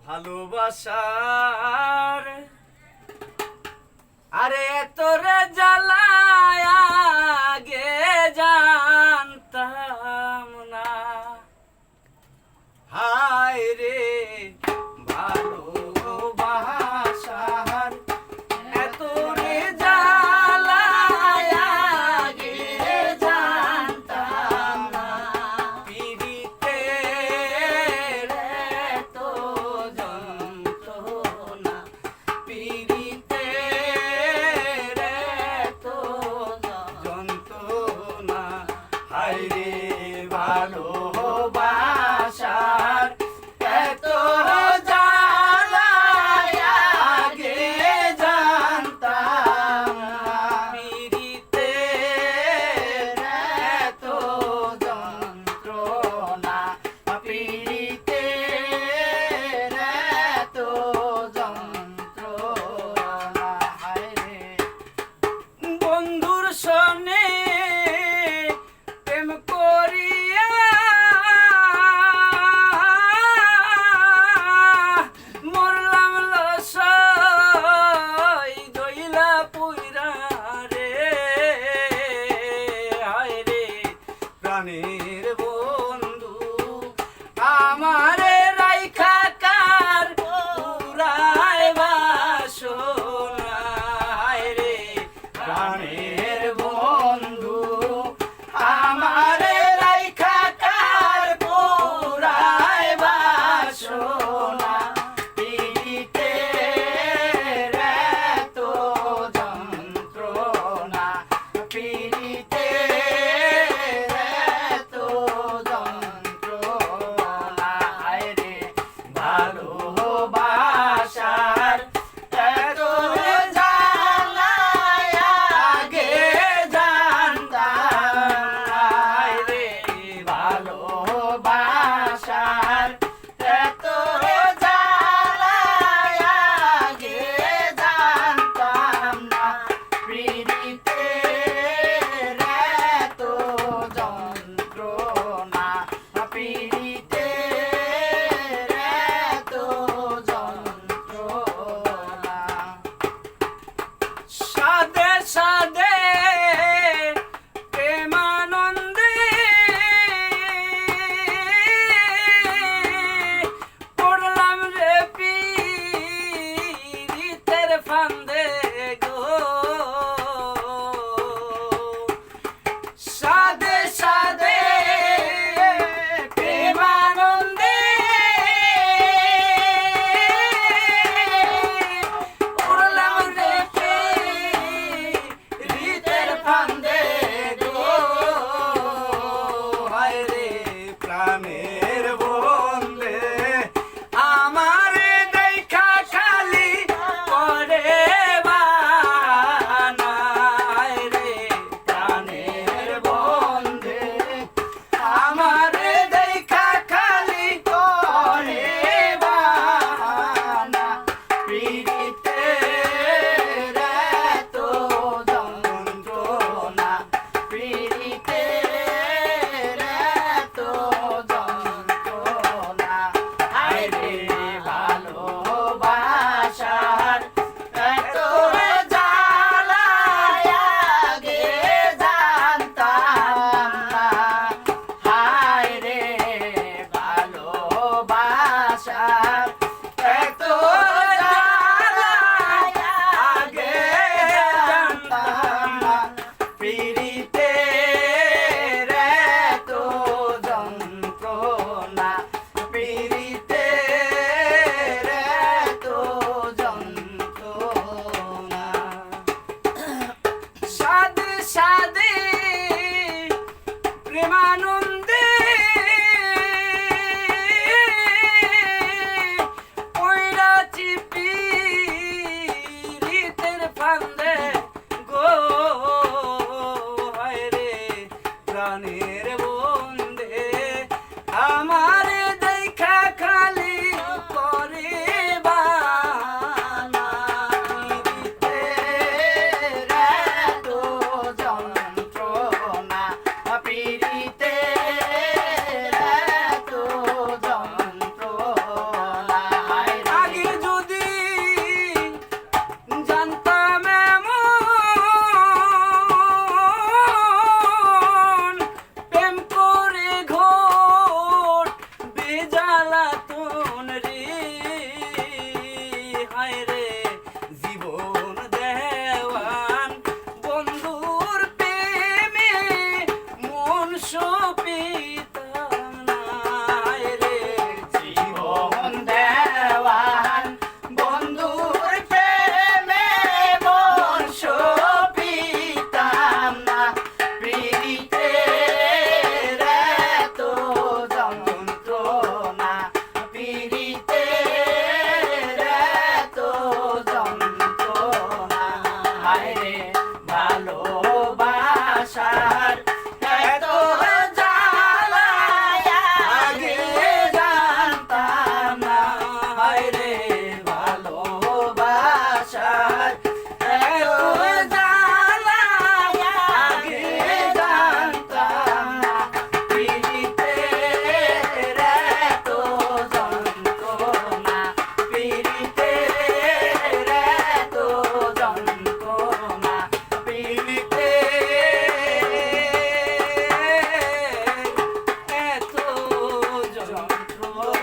ভালোবাসার আরে তোরে জ্বালায় আগে জানতাম না। হায় রে ভালোবাসার তোরে জ্বালায় আগে জানতাম না। পীড়িতের এত যন্ত্রণা, পীড়িতের এত যন্ত্রণা। হায় রে ভালোবাসার এত জ্বালায় আগে জানতাম না। পীড়িতের এত যন্ত্রণা, পীড়িতের এত যন্ত্রণা। হায় রে বন্ধুর সনে প্রেম করিয়া মরলাম লসই দইলা পুইরা রে। হায় রে প্রাণের বন্ধু আমারে রাইখা কার পুরায় বাসনা। হায় রে প্রাণের বন্ধু আমারে রাইখা কার পুরায় বাসনা। পীড়িতের এত যন্ত্রণা, পীড়িতের এত যন্ত্রণা। হায় রে ভালোবাসার এত জ্বালায় আগে জানতাম না। হায় রে ভালোবাসার এত জ্বালায় আগে জানতাম না। পীড়িতের এত যন্ত্রণা, পীড়িতের এত যন্ত্রণা। সাধে সাধে প্রেমানন্দে পড়লাম রে পীড়িতের ফান্দে গো। সাধে সাধে প্রেমানন্দে পড়লাম রে পীড়িতের ফান্দে গো। হায় রে প্রাণের বন্ধে আমারে দেখা খালি করে বাহানা। হায় রে প্রাণের বন্ধে আমারে দেখা খালি করে বাহানা। পীড়িতের এত যন্ত্রণা, পীড়িতের এত যন্ত্রণা। হায় রে ভালোবাসার এত জ্বালায় আগে জানতাম না। হায় রে ভালোবাসার